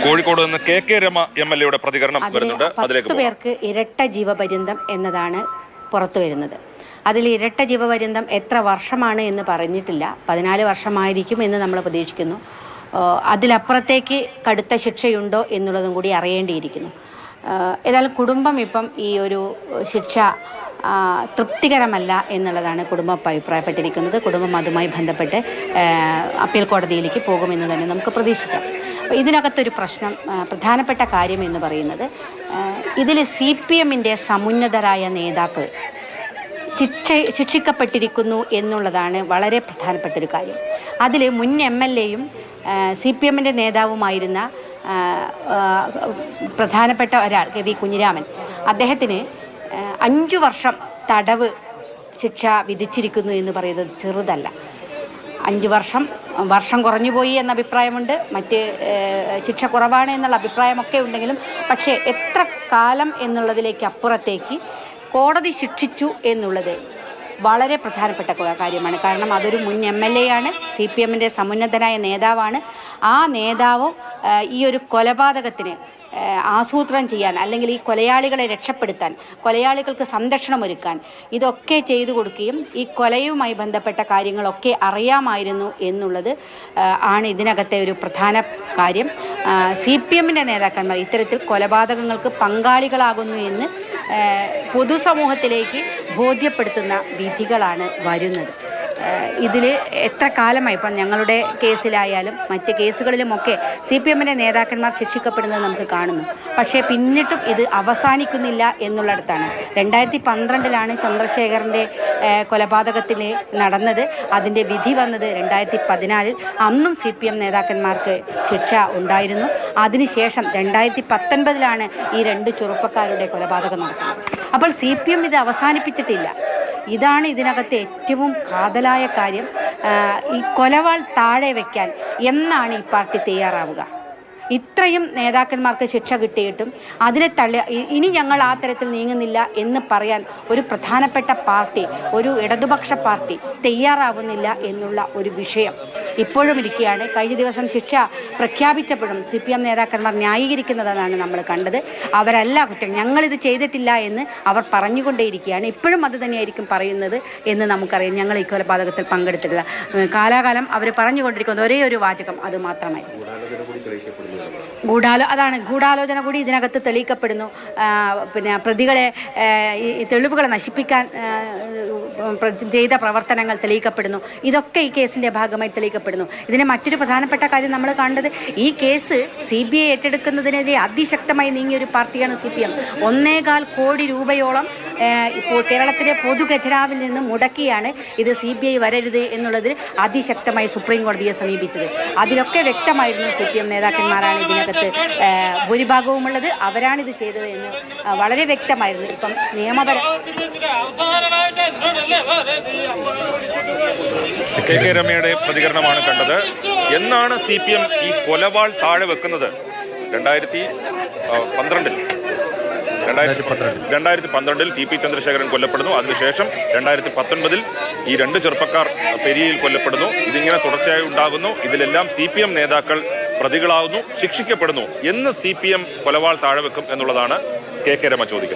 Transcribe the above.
കോഴിക്കോട് നിന്ന് K Rama MLA പ്രതികരണം വരുന്നുണ്ട്. 10 പേർക്ക് ഇരട്ട ജീവപര്യന്തം എന്നതാണ് പുറത്തു വരുന്നത്. അതിൽ ഇരട്ട ജീവപര്യന്തം എത്ര വർഷമാണ് എന്ന് പറഞ്ഞിട്ടില്ല. 14 വർഷമായിരിക്കും എന്ന് നമ്മൾ പ്രതീക്ഷിക്കുന്നു. അതിലപ്പുറത്തേക്ക് കടുത്ത ശിക്ഷയുണ്ടോ എന്നുള്ളതും കൂടി അറിയേണ്ടിയിരിക്കുന്നു. ഏതായാലും കുടുംബം ഇപ്പം ഈ ഒരു ശിക്ഷ തൃപ്തികരമല്ല എന്നുള്ളതാണ് കുടുംബം അഭിപ്രായപ്പെട്ടിരിക്കുന്നത്. കുടുംബം അതുമായി ബന്ധപ്പെട്ട് അപ്പീൽ കോടതിയിലേക്ക് പോകുമെന്ന് തന്നെ നമുക്ക് പ്രതീക്ഷിക്കാം. ഇതിനകത്തൊരു പ്രശ്നം, പ്രധാനപ്പെട്ട കാര്യം എന്ന് പറയുന്നത്, ഇതിൽ CPM-ൻ്റെ സമുന്നതരായ നേതാക്കൾ ശിക്ഷിക്കപ്പെട്ടിരിക്കുന്നു എന്നുള്ളതാണ് വളരെ പ്രധാനപ്പെട്ടൊരു കാര്യം. അതിൽ മുൻ MLA-യും CPM-ൻ്റെ നേതാവുമായിരുന്ന പ്രധാനപ്പെട്ട ഒരാൾ KV കുഞ്ഞിരാമൻ, അദ്ദേഹത്തിന് 5 വർഷം തടവ് ശിക്ഷ വിധിച്ചിരിക്കുന്നു എന്ന് പറയുന്നത് ചെറുതല്ല. 5 വർഷം കുറഞ്ഞുപോയി എന്ന അഭിപ്രായമുണ്ട്, മറ്റ് ശിക്ഷ കുറവാണ് എന്നുള്ള അഭിപ്രായമൊക്കെ ഉണ്ടെങ്കിലും പക്ഷേ എത്ര കാലം എന്നുള്ളതിലേക്ക് അപ്പുറത്തേക്ക് കോടതി ശിക്ഷിച്ചു എന്നുള്ളത് വളരെ പ്രധാനപ്പെട്ട കാര്യമാണ്. കാരണം അതൊരു മുൻ MLA ആണ്, CPM-ൻ്റെ സമുന്നതനായ നേതാവാണ്. ആ നേതാവും ഈ ഒരു കൊലപാതകത്തിന് ആസൂത്രണം ചെയ്യാൻ, അല്ലെങ്കിൽ ഈ കൊലയാളികളെ രക്ഷപ്പെടുത്താൻ, കൊലയാളികൾക്ക് സംരക്ഷണം ഒരുക്കാൻ ഇതൊക്കെ ചെയ്തു കൊടുക്കുകയും ഈ കൊലയുമായി ബന്ധപ്പെട്ട കാര്യങ്ങളൊക്കെ അറിയാമായിരുന്നു എന്നുള്ളത് ആണ് ഇതിനകത്തെ ഒരു പ്രധാന കാര്യം. CPM-ൻ്റെ നേതാക്കന്മാർ ഇത്തരത്തിൽ കൊലപാതകങ്ങൾക്ക് പങ്കാളികളാകുന്നു എന്ന് പൊതുസമൂഹത്തിലേക്ക് ബോധ്യപ്പെടുത്തുന്ന വിധികളാണ് വരുന്നത്. ഇതിൽ എത്ര കാലമായി, ഇപ്പം ഞങ്ങളുടെ കേസിലായാലും മറ്റ് കേസുകളിലുമൊക്കെ CPM-ൻ്റെ നേതാക്കന്മാർ ശിക്ഷിക്കപ്പെടുന്നത് നമുക്ക് കാണുന്നു. പക്ഷേ പിന്നിട്ടും ഇത് അവസാനിക്കുന്നില്ല എന്നുള്ളിടത്താണ്. 2012 ചന്ദ്രശേഖരൻ്റെ കൊലപാതകത്തിന് നടന്നത്. അതിൻ്റെ വിധി വന്നത് 2014. അന്നും CPM നേതാക്കന്മാർക്ക് ശിക്ഷ ഉണ്ടായിരുന്നു. അതിനുശേഷം 2019 ഈ 2 ചെറുപ്പക്കാരുടെ കൊലപാതകം നടക്കുന്നത്. അപ്പോൾ CPM ഇത് അവസാനിപ്പിച്ചിട്ടില്ല. ഇതാണ് ഇതിനകത്തെ ഏറ്റവും കാതലായ കാര്യം. ഈ കൊലവാൾ താഴെ വയ്ക്കാൻ എന്നാണ് ഈ പാർട്ടി തയ്യാറാവുക? ഇത്രയും നേതാക്കന്മാർക്ക് ശിക്ഷ കിട്ടിയിട്ടും അതിനെ തള്ളി ഇനി ഞങ്ങൾ ആ തരത്തിൽ നീങ്ങുന്നില്ല എന്ന് പറയാൻ ഒരു പ്രധാനപ്പെട്ട പാർട്ടി, ഒരു ഇടതുപക്ഷ പാർട്ടി തയ്യാറാവുന്നില്ല എന്നുള്ള ഒരു വിഷയം ഇപ്പോഴും ഇരിക്കുകയാണ്. കഴിഞ്ഞ ദിവസം ശിക്ഷ പ്രഖ്യാപിച്ചപ്പോഴും CPM നേതാക്കന്മാർ ന്യായീകരിക്കുന്നതാണ് നമ്മൾ കണ്ടത്. അവരല്ല കുറ്റം, ഞങ്ങളിത് ചെയ്തിട്ടില്ല എന്ന് അവർ പറഞ്ഞുകൊണ്ടേയിരിക്കുകയാണ്. ഇപ്പോഴും അത് തന്നെയായിരിക്കും പറയുന്നത് എന്ന് നമുക്കറിയാം. ഞങ്ങൾ ഈ കൊലപാതകത്തിൽ പങ്കെടുത്തിട്ടില്ല. കാലാകാലം അവർ പറഞ്ഞുകൊണ്ടിരിക്കുന്ന ഒരേ ഒരു വാചകം അത് മാത്രമായിരിക്കും. ഗൂഢാലോചന കൂടി ഇതിനകത്ത് തെളിയിക്കപ്പെടുന്നു. പിന്നെ പ്രതികളെ, ഈ തെളിവുകളെ നശിപ്പിക്കാൻ ചെയ്ത പ്രവർത്തനങ്ങൾ തെളിയിക്കപ്പെടുന്നു. ഇതൊക്കെ ഈ കേസിൻ്റെ ഭാഗമായി തെളിയിക്കപ്പെടുന്നു. ഇതിന് മറ്റൊരു പ്രധാനപ്പെട്ട കാര്യം നമ്മൾ കണ്ടത്, ഈ കേസ് CBI ഏറ്റെടുക്കുന്നതിനെതിരെ അതിശക്തമായി നീങ്ങിയൊരു പാർട്ടിയാണ് CPM. 1.25 കോടി രൂപയോളം ഇപ്പോൾ കേരളത്തിലെ പൊതുഖജനാവിൽ നിന്ന് മുടക്കിയാണ് ഇത് CBI വരരുത് എന്നുള്ളതിൽ അതിശക്തമായി സുപ്രീം കോടതിയെ സമീപിച്ചത്. അതിലൊക്കെ വ്യക്തമായിരുന്നു CPM നേതാക്കന്മാരാണ് ഇതിനകത്ത് ഭൂരിഭാഗവുമുള്ളത്, അവരാണിത് ചെയ്തത് എന്ന് വളരെ വ്യക്തമായിരുന്നു. ഇപ്പം കെ രമയുടെ പ്രതികരണമാണ് കണ്ടത്. എന്നാണ് CPM ഈ കൊലവാൾ താഴെ വെക്കുന്നത്? 2012 TP ചന്ദ്രശേഖരൻ കൊല്ലപ്പെടുന്നു. അതിനുശേഷം 2019 ഈ 2 ചെറുപ്പക്കാർ പെരിയയിൽ കൊല്ലപ്പെടുന്നു. ഇതിങ്ങനെ തുടർച്ചയായി ഉണ്ടാകുന്നു. ഇതിലെല്ലാം CPM നേതാക്കൾ പ്രതികളാവുന്നു, ശിക്ഷിക്കപ്പെടുന്നു. എന്ന് CPM കൊലവാൾ താഴെ വെക്കും എന്നുള്ളതാണ് കെ രമ ചോദിക്കുന്നത്.